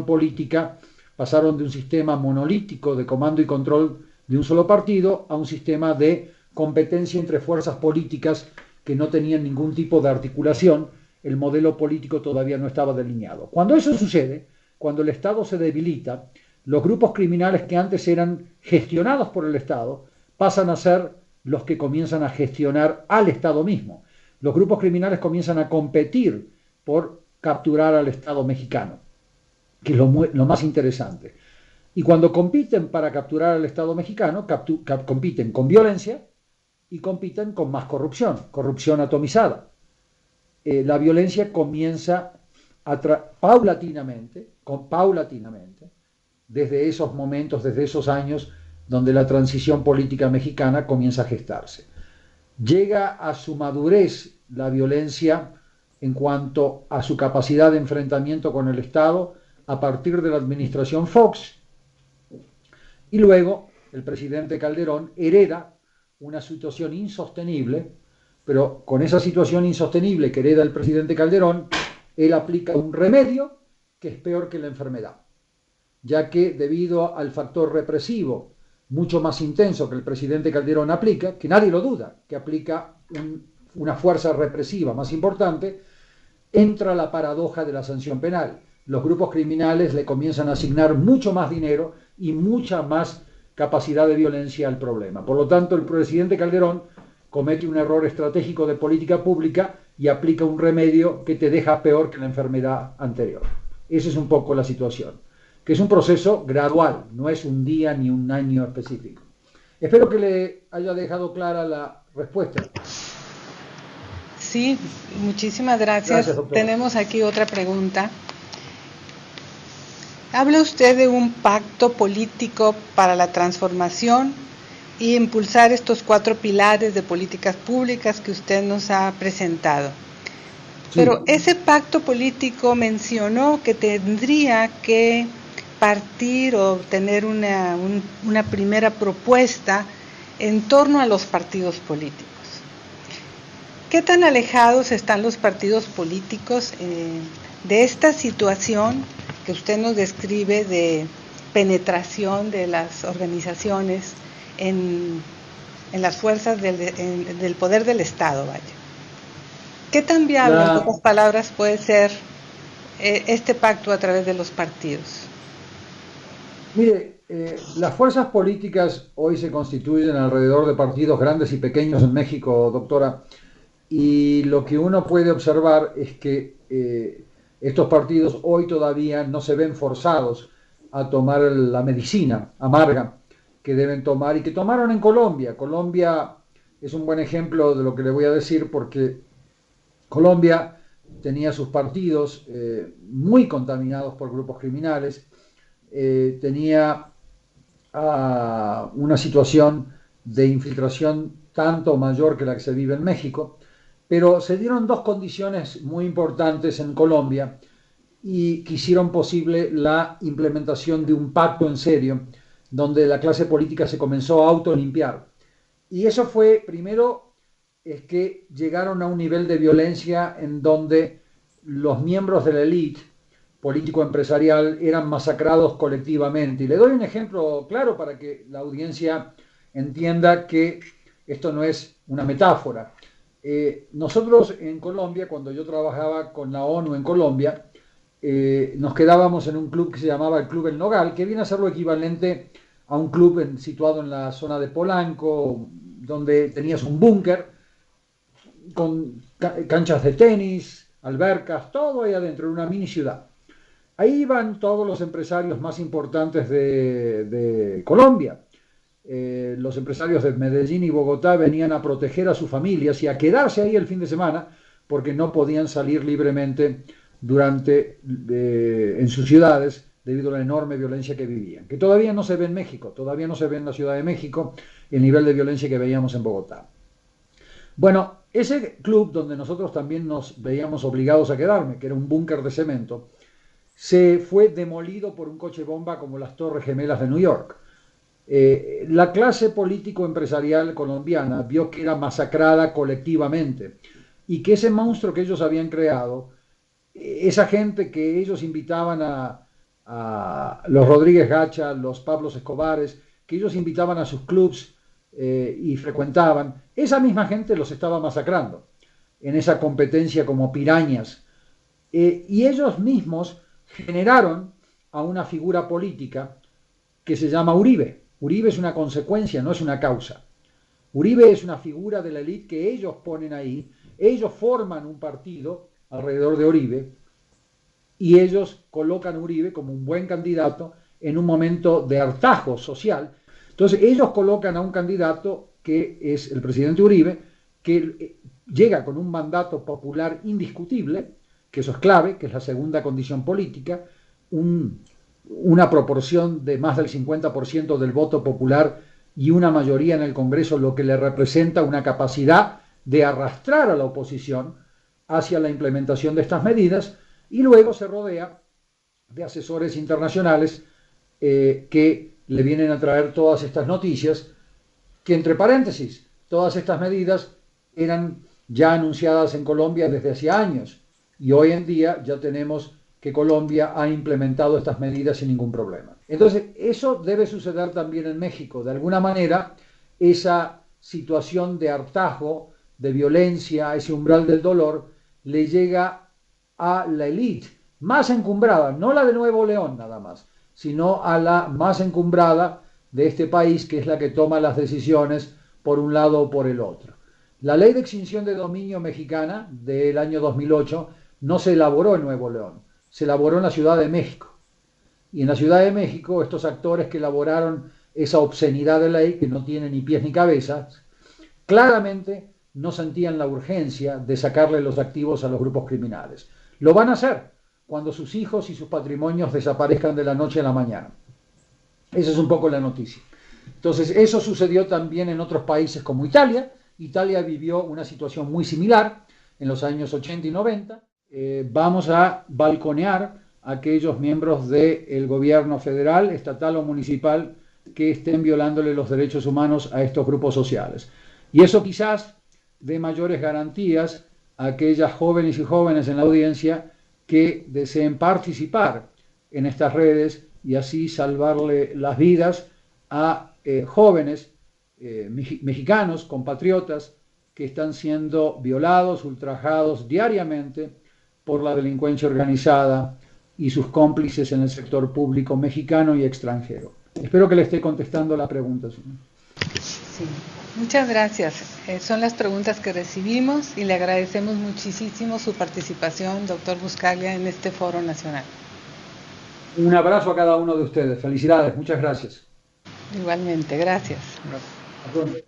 política pasaron de un sistema monolítico de comando y control de un solo partido a un sistema de competencia entre fuerzas políticas que no tenían ningún tipo de articulación. El modelo político todavía no estaba delineado. Cuando eso sucede, cuando el Estado se debilita, los grupos criminales que antes eran gestionados por el Estado pasan a ser los que comienzan a gestionar al Estado mismo. Los grupos criminales comienzan a competir por capturar al Estado mexicano, que es lo más interesante. Y cuando compiten para capturar al Estado mexicano, compiten con violencia y compiten con más corrupción, corrupción atomizada. La violencia comienza paulatinamente, desde esos momentos, desde esos años donde la transición política mexicana comienza a gestarse. Llega a su madurez la violencia en cuanto a su capacidad de enfrentamiento con el Estado a partir de la administración Fox, y luego el presidente Calderón hereda una situación insostenible, pero con esa situación insostenible que hereda el presidente Calderón, él aplica un remedio que es peor que la enfermedad, ya que debido al factor represivo mucho más intenso que el presidente Calderón aplica, que nadie lo duda, que aplica una fuerza represiva más importante, entra la paradoja de la sanción penal. Los grupos criminales le comienzan a asignar mucho más dinero y mucha más capacidad de violencia al problema. Por lo tanto, el presidente Calderón comete un error estratégico de política pública y aplica un remedio que te deja peor que la enfermedad anterior. Esa es un poco la situación, que es un proceso gradual, no es un día ni un año específico. Espero que le haya dejado clara la respuesta. Sí, muchísimas gracias. Gracias, tenemos aquí otra pregunta. Habla usted de un pacto político para la transformación y impulsar estos 4 pilares de políticas públicas que usted nos ha presentado. Sí. Pero ese pacto político mencionó que tendría que partir o tener una primera propuesta en torno a los partidos políticos. ¿Qué tan alejados están los partidos políticos de esta situación que usted nos describe de penetración de las organizaciones en las fuerzas del poder del Estado, vaya? ¿Qué tan viable, en pocas palabras, puede ser este pacto a través de los partidos? Mire, las fuerzas políticas hoy se constituyen alrededor de partidos grandes y pequeños en México, doctora, y lo que uno puede observar es que estos partidos hoy todavía no se ven forzados a tomar la medicina amarga que deben tomar y que tomaron en Colombia. Colombia es un buen ejemplo de lo que le voy a decir, porque Colombia tenía sus partidos muy contaminados por grupos criminales, tenía una situación de infiltración tanto mayor que la que se vive en México, pero se dieron 2 condiciones muy importantes en Colombia y que hicieron posible la implementación de un pacto en serio, donde la clase política se comenzó a autolimpiar. Y eso fue, primero, es que llegaron a un nivel de violencia en donde los miembros de la élite político-empresarial eran masacrados colectivamente. Y le doy un ejemplo claro para que la audiencia entienda que esto no es una metáfora. Nosotros en Colombia, cuando yo trabajaba con la ONU en Colombia, nos quedábamos en un club que se llamaba el Club El Nogal, que viene a ser lo equivalente a un club situado en la zona de Polanco, donde tenías un búnker con canchas de tenis, albercas, todo ahí adentro, en una mini ciudad. Ahí iban todos los empresarios más importantes de Colombia. Los empresarios de Medellín y Bogotá venían a proteger a sus familias y a quedarse ahí el fin de semana porque no podían salir libremente en sus ciudades debido a la enorme violencia que vivían, que todavía no se ve en México, todavía no se ve en la Ciudad de México el nivel de violencia que veíamos en Bogotá. Bueno, ese club donde nosotros también nos veíamos obligados a quedarme, que era un búnker de cemento, se fue demolido por un coche bomba como las Torres Gemelas de New York. La clase político-empresarial colombiana vio que era masacrada colectivamente y que ese monstruo que ellos habían creado, esa gente que ellos invitaban a a los Rodríguez Gacha, los Pablos Escobares, que ellos invitaban a sus clubs y frecuentaban. Esa misma gente los estaba masacrando en esa competencia como pirañas. Y ellos mismos generaron a una figura política que se llama Uribe. Uribe es una consecuencia, no es una causa. Uribe es una figura de la élite que ellos ponen ahí, ellos forman un partido alrededor de Uribe y ellos colocan a Uribe como un buen candidato en un momento de hartazgo social. Entonces ellos colocan a un candidato que es el presidente Uribe, que llega con un mandato popular indiscutible, que eso es clave, que es la segunda condición política, una proporción de más del 50% del voto popular y una mayoría en el Congreso, lo que le representa una capacidad de arrastrar a la oposición hacia la implementación de estas medidas, y luego se rodea de asesores internacionales que le vienen a traer todas estas noticias, que entre paréntesis, todas estas medidas eran ya anunciadas en Colombia desde hacía años, y hoy en día ya tenemos que Colombia ha implementado estas medidas sin ningún problema. Entonces, eso debe suceder también en México. De alguna manera, esa situación de hartazgo, de violencia, ese umbral del dolor, le llega a la élite más encumbrada, no la de Nuevo León nada más, sino a la más encumbrada de este país, que es la que toma las decisiones por un lado o por el otro. La ley de extinción de dominio mexicana del año 2008 no se elaboró en Nuevo León, se elaboró en la Ciudad de México. Y en la Ciudad de México, estos actores que elaboraron esa obscenidad de ley, que no tiene ni pies ni cabezas, claramente no sentían la urgencia de sacarle los activos a los grupos criminales. Lo van a hacer cuando sus hijos y sus patrimonios desaparezcan de la noche a la mañana. Esa es un poco la noticia. Entonces, eso sucedió también en otros países como Italia. Italia vivió una situación muy similar en los años 80 y 90. Vamos a balconear a aquellos miembros del gobierno federal, estatal o municipal que estén violándole los derechos humanos a estos grupos sociales. Y eso quizás dé mayores garantías a aquellas jóvenes y jóvenes en la audiencia que deseen participar en estas redes y así salvarle las vidas a jóvenes mexicanos, compatriotas, que están siendo violados, ultrajados diariamente por la delincuencia organizada y sus cómplices en el sector público mexicano y extranjero. Espero que le esté contestando la pregunta, señor. Sí, muchas gracias. Son las preguntas que recibimos y le agradecemos muchísimo su participación, doctor Buscaglia, en este foro nacional. Un abrazo a cada uno de ustedes. Felicidades. Muchas gracias. Igualmente, gracias. Hasta pronto.